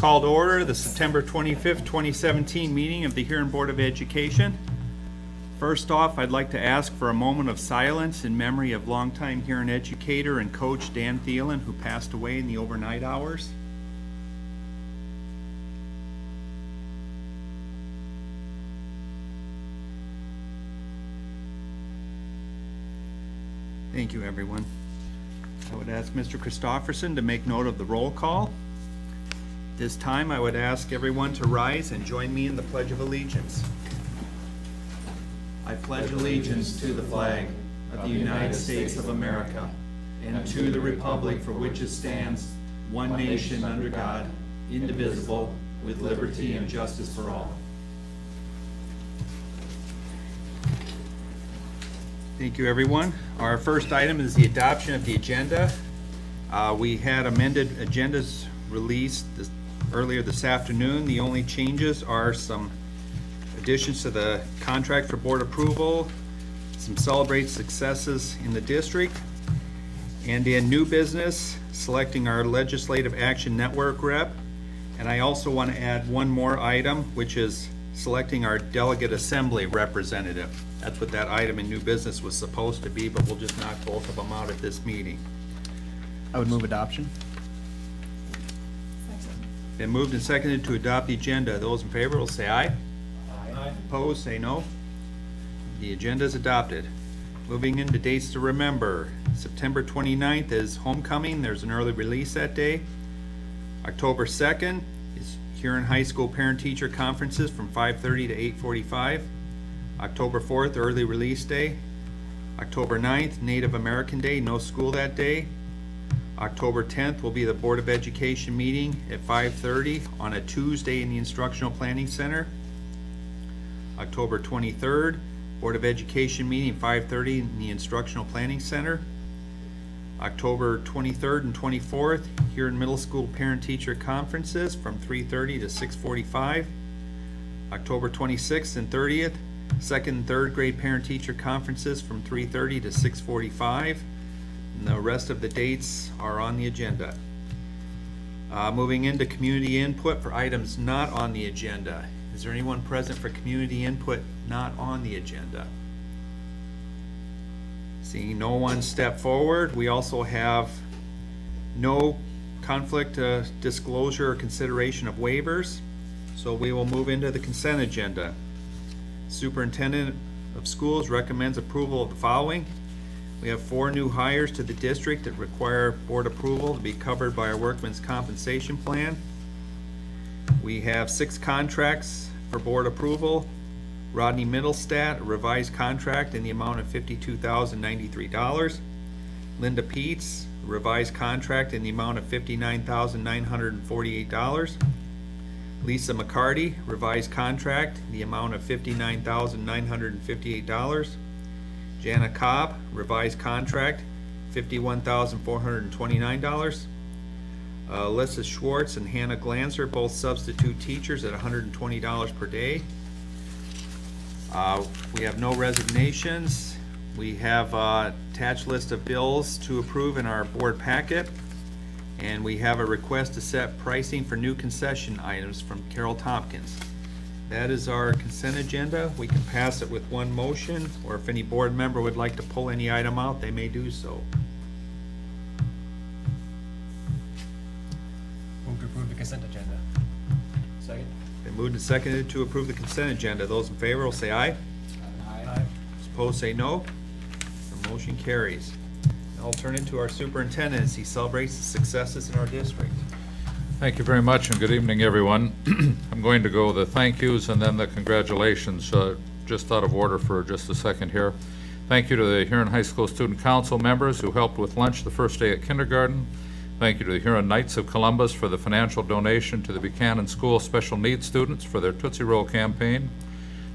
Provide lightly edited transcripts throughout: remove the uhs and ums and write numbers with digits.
call to order the September 25th, 2017 meeting of the Huron Board of Education. First off, I'd like to ask for a moment of silence in memory of longtime Huron educator and coach Dan Thielen, who passed away in the overnight hours. Thank you, everyone. I would ask Mr. Christofferson to make note of the roll call. This time, I would ask everyone to rise and join me in the Pledge of Allegiance. I pledge allegiance to the flag of the United States of America and to the republic for which it stands, one nation under God, indivisible, with liberty and justice for all. Thank you, everyone. Our first item is the adoption of the agenda. We had amended agendas released earlier this afternoon. The only changes are some additions to the contract for board approval, some celebrate successes in the district, and in new business, selecting our Legislative Action Network rep. And I also want to add one more item, which is selecting our delegate assembly representative. That's what that item in new business was supposed to be, but we'll just knock both of them out at this meeting. I would move adoption. Been moved and seconded to adopt the agenda. Those in favor will say aye. Aye. Opposed, say no. The agenda is adopted. Moving into dates to remember. September 29th is homecoming. There's an early release that day. October 2nd is Huron High School Parent-Teacher Conferences from 5:30 to 8:45. October 4th, early release day. October 9th, Native American Day, no school that day. October 10th will be the Board of Education meeting at 5:30 on a Tuesday in the Instructional Planning Center. October 23rd, Board of Education meeting 5:30 in the Instructional Planning Center. October 23rd and 24th, Huron Middle School Parent-Teacher Conferences from 3:30 to 6:45. October 26th and 30th, second and third grade parent-teacher conferences from 3:30 to 6:45. And the rest of the dates are on the agenda. Moving into community input for items not on the agenda. Is there anyone present for community input not on the agenda? Seeing no one step forward, we also have no conflict disclosure or consideration of waivers. So we will move into the consent agenda. Superintendent of Schools recommends approval of the following. We have 4 new hires to the district that require board approval to be covered by our workman's compensation plan. We have 6 contracts for board approval. Rodney Middlestat, a revised contract in the amount of $52,093. Linda Peets, a revised contract in the amount of $59,948. Lisa McCarty, revised contract in the amount of $59,958. Jana Cobb, revised contract, $51,429. Alyssa Schwartz and Hannah Glanzer, both substitute teachers at $120 per day. We have no resignations. We have attached list of bills to approve in our board packet. And we have a request to set pricing for new concession items from Carol Tompkins. That is our consent agenda. We can pass it with one motion, or if any board member would like to pull any item out, they may do so. Move to approve the consent agenda. Second. Been moved and seconded to approve the consent agenda. Those in favor will say aye. Aye. Opposed, say no. The motion carries. I'll turn it to our superintendent as he celebrates the successes in our district. Thank you very much, and good evening, everyone. I'm going to go the thank yous and then the congratulations, just out of order for just a second here. Thank you to the Huron High School Student Council members who helped with lunch the first day at kindergarten. Thank you to the Huron Knights of Columbus for the financial donation to the Buchanan School Special Needs students for their Tootsie Roll campaign.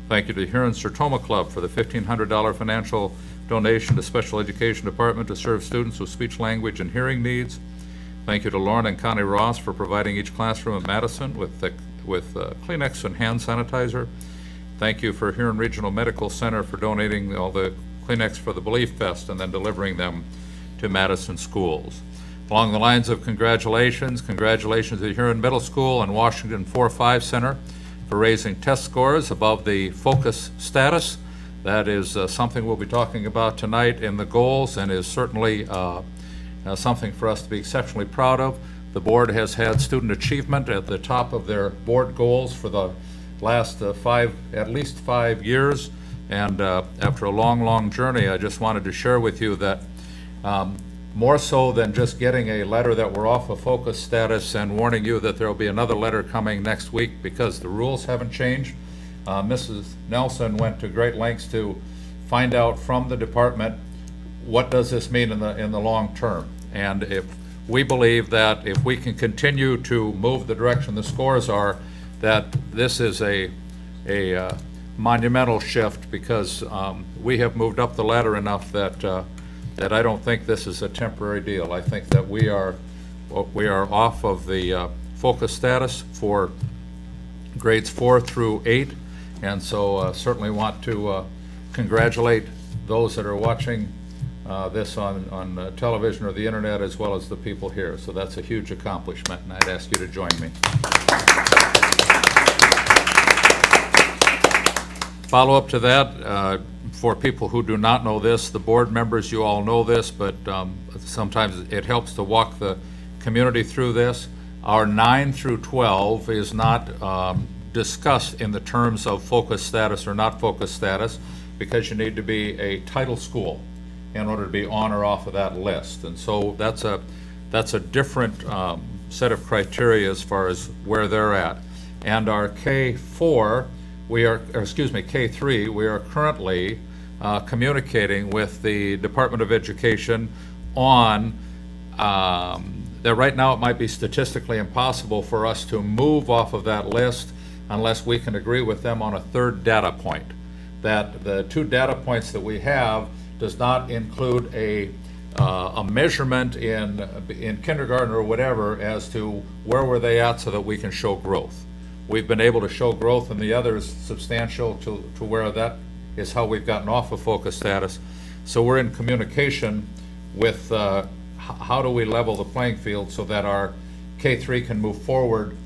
Thank you to the Huron Sertoma Club for the $1,500 financial donation to Special Education Department to serve students with speech, language, and hearing needs. Thank you to Lauren and Connie Ross for providing each classroom in Madison with Kleenex and hand sanitizer. Thank you for Huron Regional Medical Center for donating all the Kleenex for the Belief Fest and then delivering them to Madison schools. Along the lines of congratulations to the Huron Middle School and Washington 4-5 Center for raising test scores above the focus status. That is something we'll be talking about tonight in the goals, and is certainly something for us to be exceptionally proud of. The board has had student achievement at the top of their board goals for the last at least 5 years. And after a long journey, I just wanted to share with you that more so than just getting a letter that we're off of focus status and warning you that there will be another letter coming next week because the rules haven't changed, Mrs. Nelson went to great lengths to find out from the department what does this mean in the long term. And if we believe that if we can continue to move the direction the scores are, that this is a monumental shift, because we have moved up the ladder enough that that I don't think this is a temporary deal. I think that we are off of the focus status for grades 4 through 8, and so certainly want to congratulate those that are watching this on television or the internet, as well as the people here. So that's a huge accomplishment, and I'd ask you to join me. Follow up to that, for people who do not know this, the board members, you all know this, but sometimes it helps to walk the community through this. Our 9 through 12 is not discussed in the terms of focus status or not focus status, because you need to be a title school in order to be on or off of that list. And so that's a different set of criteria as far as where they're at. And our K3, we are currently communicating with the Department of Education on that right now it might be statistically impossible for us to move off of that list unless we can agree with them on a third data point. That the 2 data points that we have does not include a measurement in kindergarten or whatever as to where were they at, so that we can show growth. We've been able to show growth, and the other is substantial to where that is how we've gotten off of focus status. So we're in communication with how do we level the playing field so that our K3 can move forward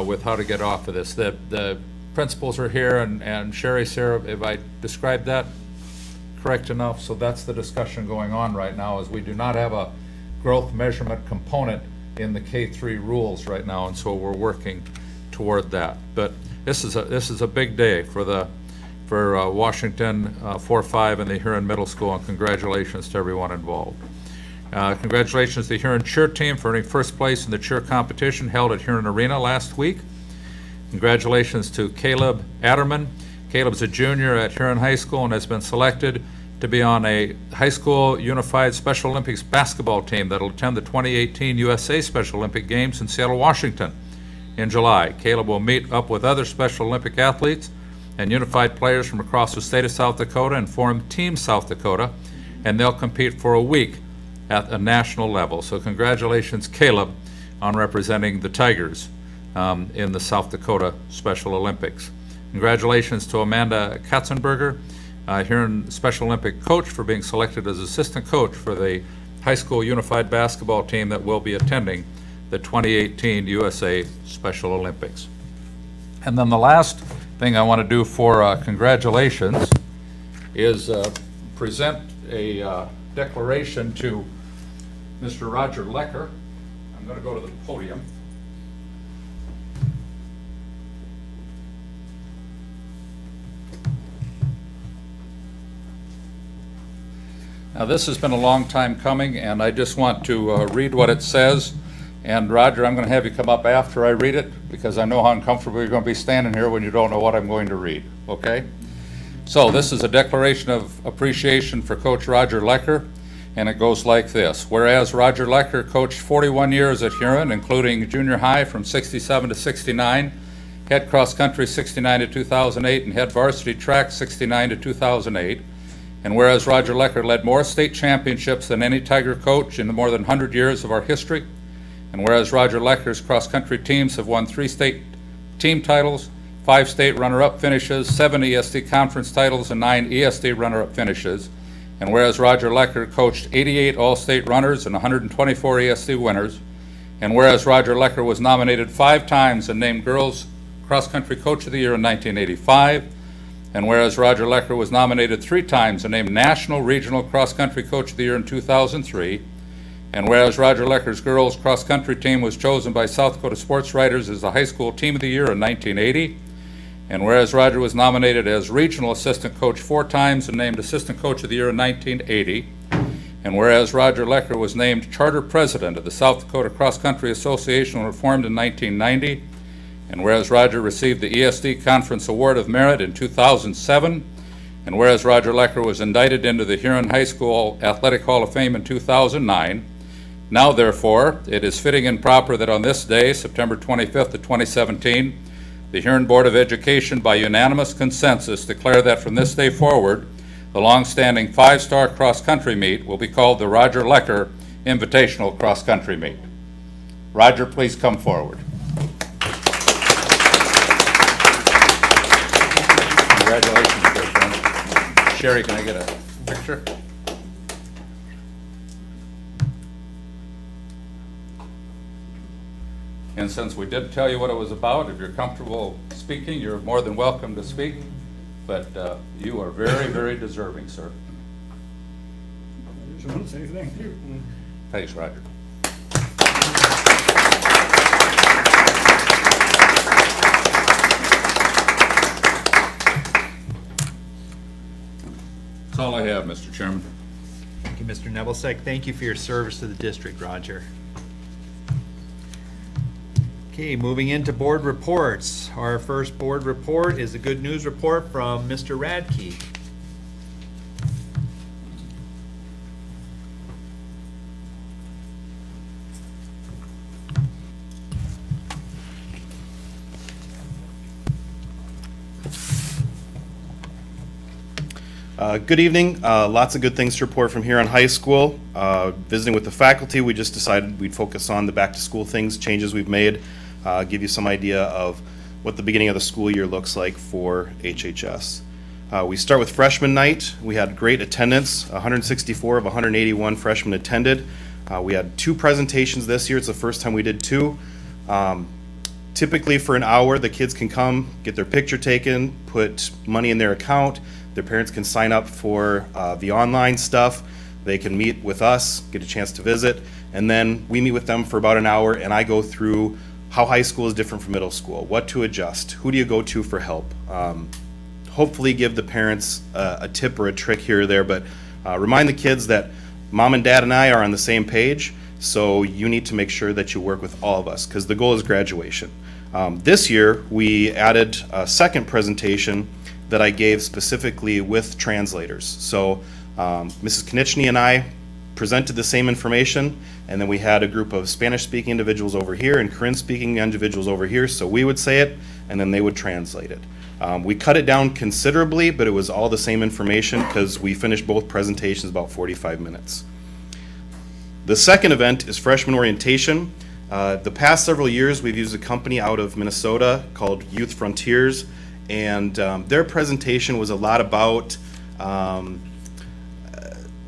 with how to get off of this. The principals are here, and Sherry's here. Have I described that correct enough? So that's the discussion going on right now, is we do not have a growth measurement component in the K3 rules right now, and so we're working toward that. But this is a big day for Washington 4-5 and the Huron Middle School, and congratulations to everyone involved. Congratulations to the Huron cheer team for earning first place in the cheer competition held at Huron Arena last week. Congratulations to Caleb Adderman. Caleb's a junior at Huron High School and has been selected to be on a high school unified Special Olympics basketball team that will attend the 2018 USA Special Olympic Games in Seattle, Washington in July. Caleb will meet up with other Special Olympic athletes and unified players from across the state of South Dakota and form Team South Dakota, and they'll compete for a week at a national level. So congratulations, Caleb, on representing the Tigers in the South Dakota Special Olympics. Congratulations to Amanda Katzenberger, Huron Special Olympic coach, for being selected as assistant coach for the high school unified basketball team that will be attending the 2018 USA Special Olympics. And then the last thing I want to do for congratulations is present a declaration to Mr. Roger Lecker. I'm going to go to the podium. Now, this has been a long time coming, and I just want to read what it says. And Roger, I'm going to have you come up after I read it, because I know how uncomfortable you're going to be standing here when you don't know what I'm going to read, okay? So this is a declaration of appreciation for Coach Roger Lecker, and it goes like this. Whereas Roger Lecker coached 41 years at Huron, including junior high from 67 to 69, head cross country 69 to 2008, and head varsity track 69 to 2008. And whereas Roger Lecker led more state championships than any Tiger coach in the more than 100 years of our history, and whereas Roger Lecker's cross-country teams have won 3 state team titles, 5 state runner-up finishes, 7 ESD conference titles, and 9 ESD runner-up finishes, And whereas Roger Lecker coached 88 All-State runners and 124 ESC winners, and whereas Roger Lecker was nominated 5 times and named Girls Cross Country Coach of the Year in 1985, and whereas Roger Lecker was nominated 3 times and named National Regional Cross Country Coach of the Year in 2003, and whereas Roger Lecker's girls cross country team was chosen by South Dakota Sports Writers as the high school team of the year in 1980, and whereas Roger was nominated as regional assistant coach 4 times and named assistant coach of the year in 1980, and whereas Roger Lecker was named charter president of the South Dakota Cross Country Association when it formed in 1990, and whereas Roger received the ESD Conference Award of Merit in 2007, and whereas Roger Lecker was indicted into the Huron High School Athletic Hall of Fame in 2009, now therefore, it is fitting and proper that on this day, September 25th of 2017, the Huron Board of Education, by unanimous consensus, declare that from this day forward, the long-standing 5-star cross-country meet will be called the Roger Lecker Invitational Cross Country Meet. Roger, please come forward. Congratulations, dear friend. Sherry, can I get a picture? And since we did tell you what it was about, if you're comfortable speaking, you're more than welcome to speak. But you are very, very deserving, sir. I just want to say thank you. Thanks, Roger. That's all I have, Mr. Chairman. Thank you, Mr. Nebelsick. Thank you for your service to the district, Roger. Okay, moving into board reports. Our first board report is a good news report from Mr. Radke. Good evening. Lots of good things to report from Huron High School. Visiting with the faculty, we just decided we'd focus on the back-to-school things, changes we've made, give you some idea of what the beginning of the school year looks like for HHS. We start with freshman night. We had great attendance. 164 of 181 freshmen attended. We had 2 presentations this year. It's the first time we did 2. Typically for an hour, the kids can come, get their picture taken, put money in their account. Their parents can sign up for the online stuff. They can meet with us, get a chance to visit, and then we meet with them for about an hour, and I go through how high school is different from middle school, what to adjust, who do you go to for help. Hopefully give the parents a tip or a trick here or there, but remind the kids that mom and dad and I are on the same page, so you need to make sure that you work with all of us, because the goal is graduation. This year, we added a second presentation that I gave specifically with translators. So Mrs. Konieczny and I presented the same information, and then we had a group of Spanish-speaking individuals over here and Korean-speaking individuals over here, so we would say it, and then they would translate it. We cut it down considerably, but it was all the same information because we finished both presentations about 45 minutes. The second event is freshman orientation. The past several years, we've used a company out of Minnesota called Youth Frontiers, and their presentation was a lot about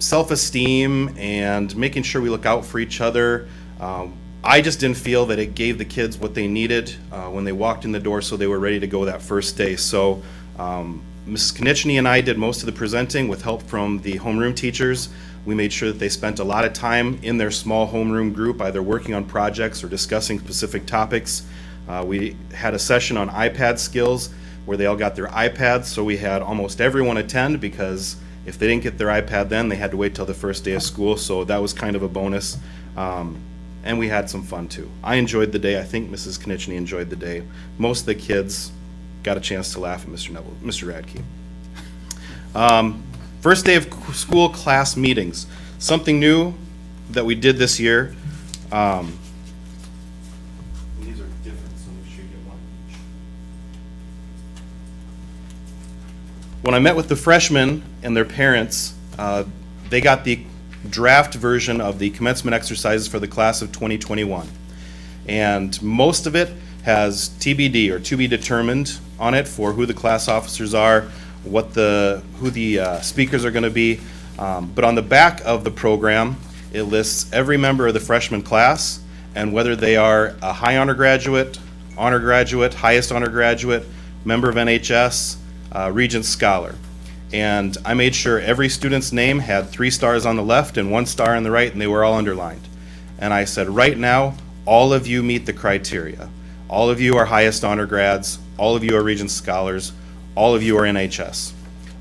self-esteem and making sure we look out for each other. I just didn't feel that it gave the kids what they needed when they walked in the door, so they were ready to go that first day. So Mrs. Konieczny and I did most of the presenting with help from the homeroom teachers. We made sure that they spent a lot of time in their small homeroom group, either working on projects or discussing specific topics. We had a session on iPad skills where they all got their iPads, so we had almost everyone attend, because if they didn't get their iPad then, they had to wait till the first day of school, so that was kind of a bonus. And we had some fun too. I enjoyed the day. I think Mrs. Konieczny enjoyed the day. Most of the kids got a chance to laugh at Mr. Radke. First day of school class meetings. Something new that we did this year. These are different, so make sure you get one each. When I met with the freshmen and their parents, they got the draft version of the commencement exercises for the class of 2021. And most of it has TBD, or to be determined, on it for who the class officers are, who the speakers are going to be. But on the back of the program, it lists every member of the freshman class and whether they are a high honor graduate, highest honor graduate, member of NHS, Regents Scholar. And I made sure every student's name had 3 stars on the left and 1 star on the right, and they were all underlined. And I said, right now, all of you meet the criteria. All of you are highest honor grads, all of you are Regents Scholars, all of you are NHS.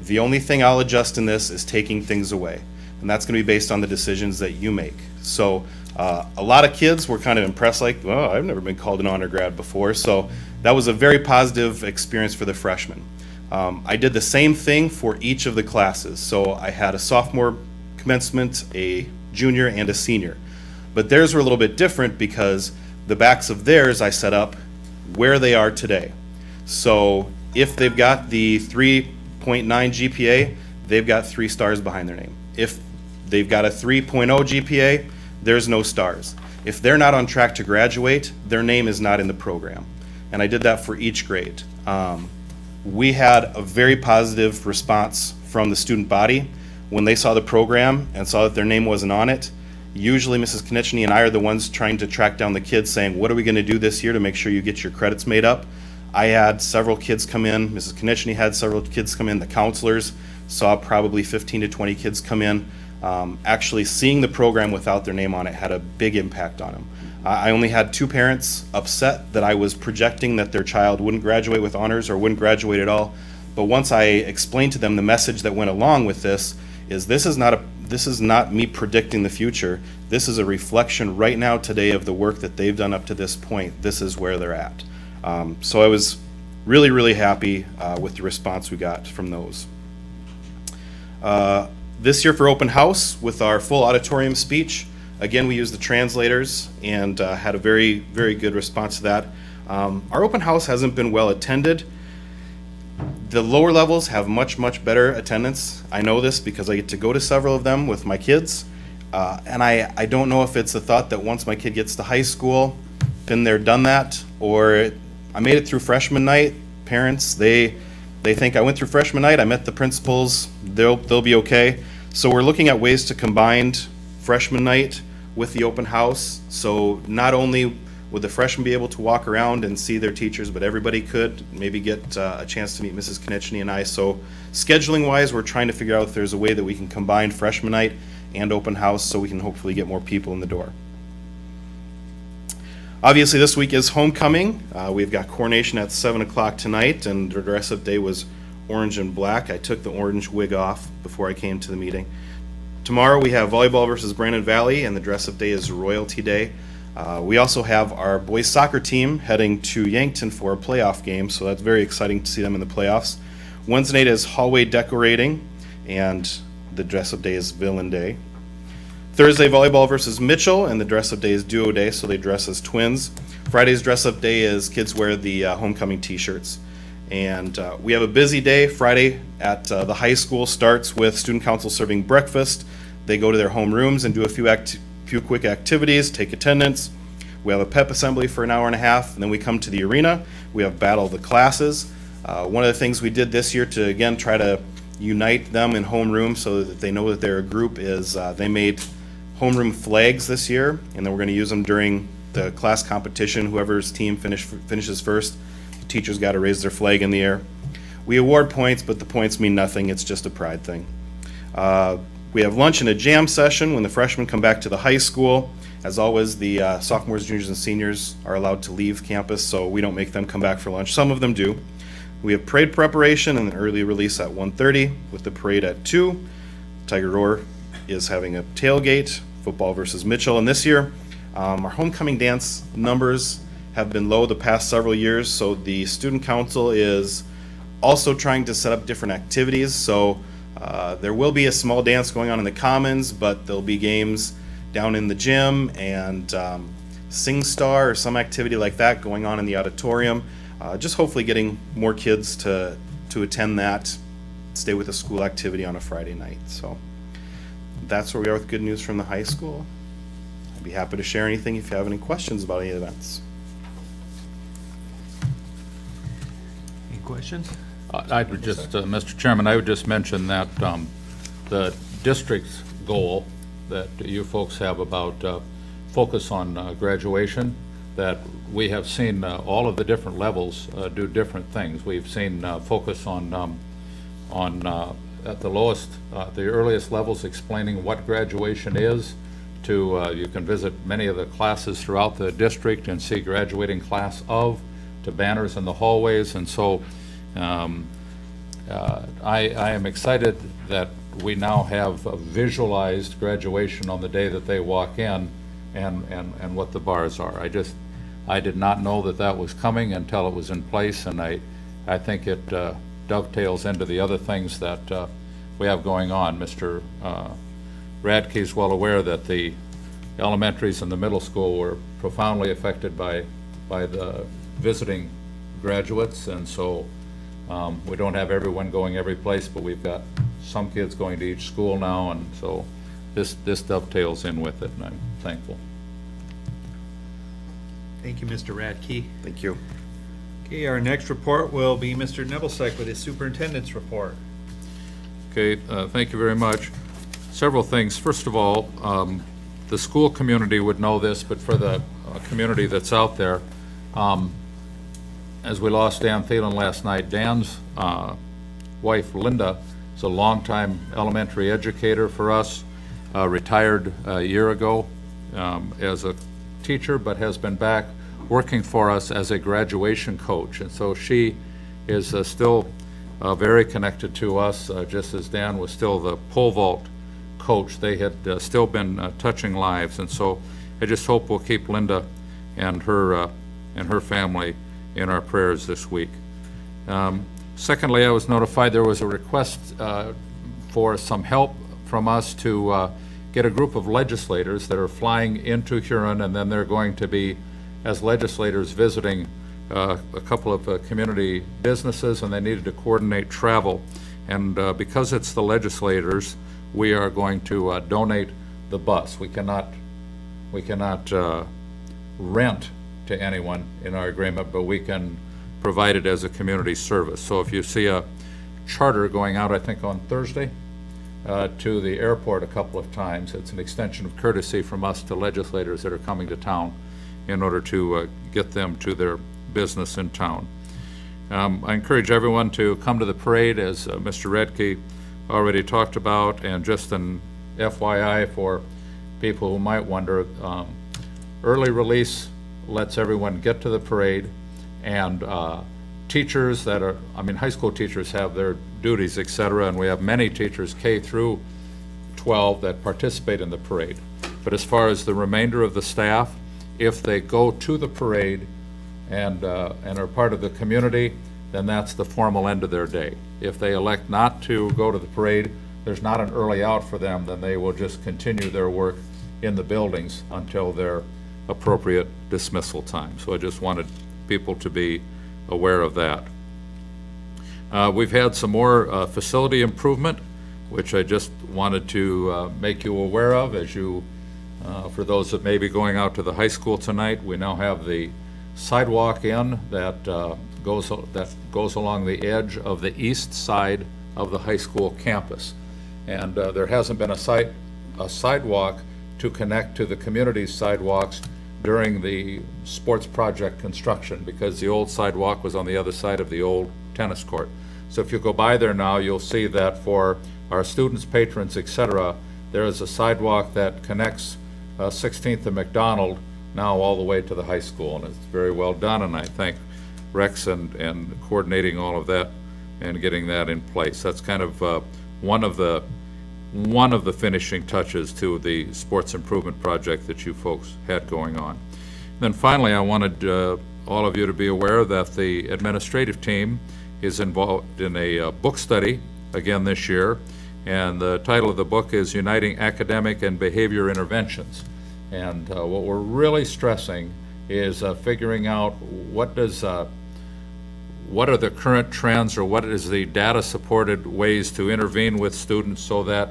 The only thing I'll adjust in this is taking things away, and that's going to be based on the decisions that you make. So a lot of kids were kind of impressed, like, well, I've never been called an honor grad before, so that was a very positive experience for the freshmen. I did the same thing for each of the classes. So I had a sophomore commencement, a junior, and a senior. But theirs were a little bit different because the backs of theirs I set up where they are today. So if they've got the 3.9 GPA, they've got 3 stars behind their name. If they've got a 3.0 GPA, there's no stars. If they're not on track to graduate, their name is not in the program. And I did that for each grade. We had a very positive response from the student body when they saw the program and saw that their name wasn't on it. Usually Mrs. Konieczny and I are the ones trying to track down the kids saying, what are we going to do this year to make sure you get your credits made up? I had several kids come in, Mrs. Konieczny had several kids come in, the counselors saw probably 15 to 20 kids come in. Actually seeing the program without their name on it had a big impact on them. I only had 2 parents upset that I was projecting that their child wouldn't graduate with honors or wouldn't graduate at all. But once I explained to them the message that went along with this is this is not me predicting the future. This is a reflection right now today of the work that they've done up to this point. This is where they're at. So I was really, really happy with the response we got from those. This year for open house with our full auditorium speech, again, we used the translators and had a very, very good response to that. Our open house hasn't been well attended. The lower levels have much, much better attendance. I know this because I get to go to several of them with my kids. And I don't know if it's the thought that once my kid gets to high school, been there, done that, or I made it through freshman night. Parents, they think I went through freshman night, I met the principals, they'll be okay. So we're looking at ways to combine freshman night with the open house. So not only would the freshmen be able to walk around and see their teachers, but everybody could maybe get a chance to meet Mrs. Konieczny and I. So scheduling wise, we're trying to figure out if there's a way that we can combine freshman night and open house so we can hopefully get more people in the door. Obviously this week is homecoming. We've got coronation at 7 o'clock tonight, and the dress up day was orange and black. I took the orange wig off before I came to the meeting. Tomorrow we have volleyball versus Brandon Valley, and the dress up day is Royalty Day. We also have our boys soccer team heading to Yankton for a playoff game, so that's very exciting to see them in the playoffs. Wednesday night is hallway decorating, and the dress up day is Villain Day. Thursday, volleyball versus Mitchell, and the dress up day is Duo Day, so they dress as twins. Friday's dress up day is kids wear the homecoming t-shirts. And we have a busy day. Friday at the high school starts with student council serving breakfast. They go to their homerooms and do a few quick activities, take attendance. We have a pep assembly for an hour and a half, and then we come to the arena. We have battle of the classes. One of the things we did this year to, again, try to unite them in homeroom so that they know that they're a group is they made homeroom flags this year, and then we're going to use them during the class competition. Whoever's team finishes first, the teachers got to raise their flag in the air. We award points, but the points mean nothing. It's just a pride thing. We have lunch and a jam session when the freshmen come back to the high school. As always, the sophomores, juniors, and seniors are allowed to leave campus, so we don't make them come back for lunch. Some of them do. We have parade preparation and an early release at 1:30 with the parade at 2. Tiger Roar is having a tailgate, football versus Mitchell. And this year, our homecoming dance numbers have been low the past several years, so the student council is also trying to set up different activities. So there will be a small dance going on in the commons, but there'll be games down in the gym and Sing Star or some activity like that going on in the auditorium. Just hopefully getting more kids to attend that, stay with a school activity on a Friday night. So that's where we are with good news from the high school. I'd be happy to share anything if you have any questions about any events. Any questions? I would just, Mr. Chairman, I would just mention that the district's goal that you folks have about focus on graduation, that we have seen all of the different levels do different things. We've seen focus on at the lowest, the earliest levels, explaining what graduation is, to, you can visit many of the classes throughout the district and see graduating class of, to banners in the hallways. And so I am excited that we now have a visualized graduation on the day that they walk in, and what the bars are. I did not know that that was coming until it was in place, and I think it dovetails into the other things that we have going on. Mr. Radke is well aware that the elementaries and the middle school were profoundly affected by the visiting graduates, and so we don't have everyone going every place, but we've got some kids going to each school now, and so this dovetails in with it, and I'm thankful. Thank you, Mr. Radke. Thank you. Okay, our next report will be Mr. Nebelsick with his superintendent's report. Okay, thank you very much. Several things. First of all, the school community would know this, but for the community that's out there, as we lost Dan Thielen last night, Dan's wife, Linda, is a longtime elementary educator for us, retired a year ago as a teacher, but has been back working for us as a graduation coach. And so she is still very connected to us, just as Dan was still the pole vault coach. They had still been touching lives. And so I just hope we'll keep Linda and her family in our prayers this week. Secondly, I was notified there was a request for some help from us to get a group of legislators that are flying into Huron, and then they're going to be, as legislators, visiting a couple of community businesses, and they needed to coordinate travel. And because it's the legislators, we are going to donate the bus. We cannot rent to anyone in our agreement, but we can provide it as a community service. So if you see a charter going out, I think on Thursday, to the airport a couple of times, it's an extension of courtesy from us to legislators that are coming to town in order to get them to their business in town. I encourage everyone to come to the parade, as Mr. Redke already talked about, and just an FYI for people who might wonder, early release lets everyone get to the parade, and teachers that are, high school teachers have their duties, et cetera, and we have many teachers K through 12 that participate in the parade. But as far as the remainder of the staff, if they go to the parade and are part of the community, then that's the formal end of their day. If they elect not to go to the parade, there's not an early out for them, then they will just continue their work in the buildings until their appropriate dismissal time. So I just wanted people to be aware of that. We've had some more facility improvement, which I just wanted to make you aware of. As you, for those that may be going out to the high school tonight, we now have the sidewalk in that goes along the edge of the east side of the high school campus. And there hasn't been a sidewalk to connect to the community sidewalks during the sports project construction, because the old sidewalk was on the other side of the old tennis court. So if you go by there now, you'll see that for our students, patrons, et cetera, there is a sidewalk that connects 16th and McDonald now all the way to the high school, and it's very well done, and I thank Rex and coordinating all of that and getting that in place. That's kind of one of the finishing touches to the sports improvement project that you folks had going on. And then finally, I wanted all of you to be aware that the administrative team is involved in a book study again this year, and the title of the book is Uniting Academic and Behavior Interventions. And what we're really stressing is figuring out what are the current trends, or what is the data-supported ways to intervene with students so that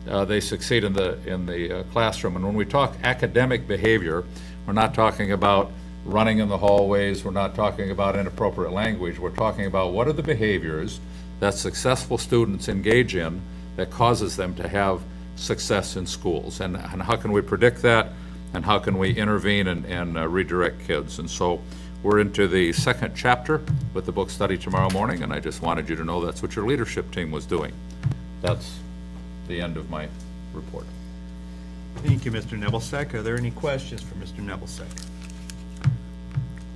they succeed in the classroom. And when we talk academic behavior, we're not talking about running in the hallways, we're not talking about inappropriate language, we're talking about what are the behaviors that successful students engage in that causes them to have success in schools. And how can we predict that? And how can we intervene and redirect kids? And so we're into the second chapter with the book study tomorrow morning, and I just wanted you to know that's what your leadership team was doing. That's the end of my report. Thank you, Mr. Nebelsack. Are there any questions for Mr. Nebelsack?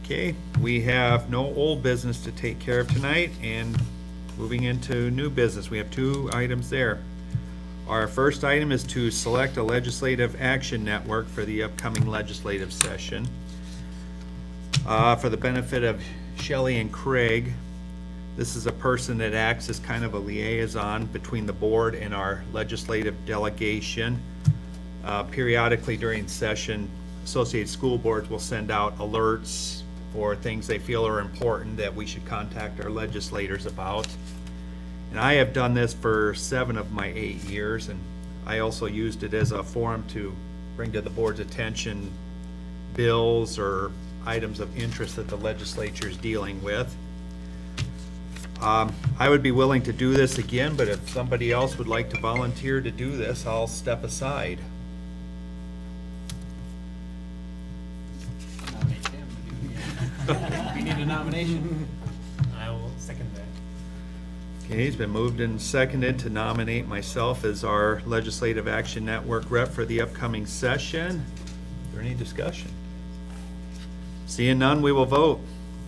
Okay, we have no old business to take care of tonight, and moving into new business, we have 2 items there. Our first item is to select a legislative action network for the upcoming legislative session. For the benefit of Shelley and Craig, this is a person that acts as kind of a liaison between the board and our legislative delegation. Periodically during session, Associated School Boards will send out alerts for things they feel are important that we should contact our legislators about. And I have done this for 7 of my 8 years, and I also used it as a forum to bring to the board's attention bills or items of interest that the legislature is dealing with. I would be willing to do this again, but if somebody else would like to volunteer to do this, I'll step aside. Nominate Tim to do it again. We need a nomination. I will second that. Okay, it's been moved and seconded to nominate myself as our Legislative Action Network rep for the upcoming session. Is there any discussion? Seeing none, we will vote.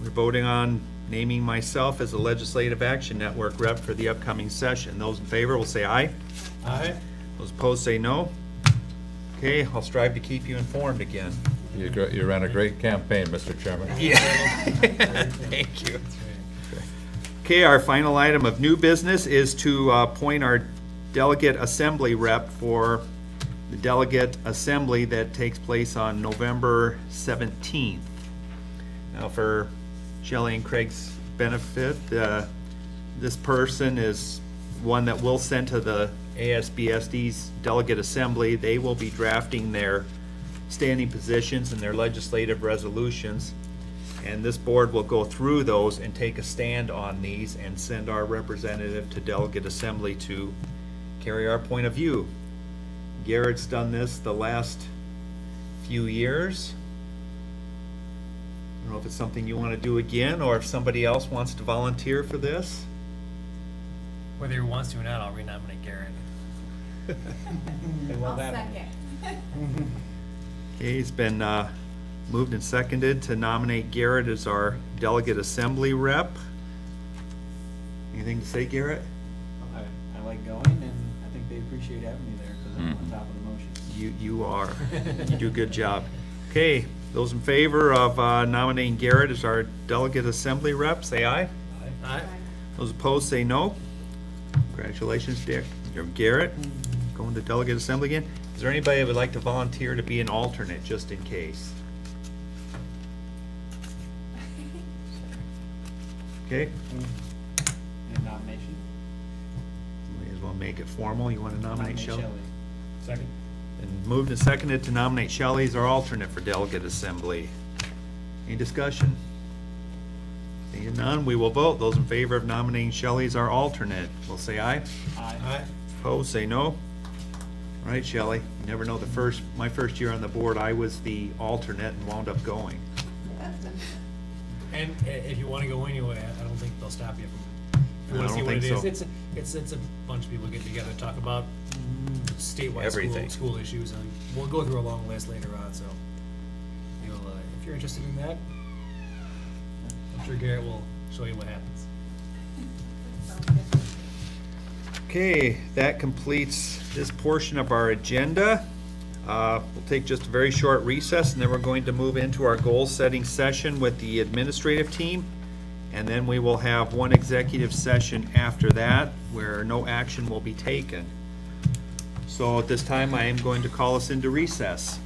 We're voting on naming myself as a Legislative Action Network rep for the upcoming session. Those in favor will say aye. Aye. Those opposed say no. Okay, I'll strive to keep you informed again. You ran a great campaign, Mr. Chairman. Yeah. Thank you. Okay, our final item of new business is to appoint our delegate assembly rep for the delegate assembly that takes place on November 17th. Now, for Shelley and Craig's benefit, this person is one that we'll send to the ASBSD's delegate assembly. They will be drafting their standing positions and their legislative resolutions. And this board will go through those and take a stand on these and send our representative to delegate assembly to carry our point of view. Garrett's done this the last few years. I don't know if it's something you want to do again, or if somebody else wants to volunteer for this. Whether he wants to or not, I'll renominate Garrett. I'll second. Okay, it's been moved and seconded to nominate Garrett as our delegate assembly rep. Anything to say, Garrett? I like going, and I think they appreciate having me there, because I'm on top of the motion. You are. You do a good job. Okay, those in favor of nominating Garrett as our delegate assembly rep, say aye. Aye. Those opposed, say no. Congratulations, Garrett, going to delegate assembly again. Is there anybody that would like to volunteer to be an alternate, just in case? Okay, And nomination? may as well make it formal. You want to nominate Shelley? Second. And moved and seconded to nominate Shelley as our alternate for delegate assembly. Any discussion? Seeing none, we will vote. Those in favor of nominating Shelley as our alternate will say aye. Aye. Opposed, say no. All right, Shelley, you never know, my first year on the board, I was the alternate and wound up going. And if you wanna go anyway, I don't think they'll stop you from, if you No, I wanna see don't what it think is. so. It's a bunch of people get together, talk about statewide Everything. school issues, and we'll go through a long list later on, so. You'll, if you're interested in that, I'm sure Garrett will show you what happens. Okay, that completes this portion of our agenda. We'll take just a very short recess, and then we're going to move into our goal-setting session with the administrative team. And then we will have one executive session after that, where no action will be taken. So at this time, I am going to call us into recess.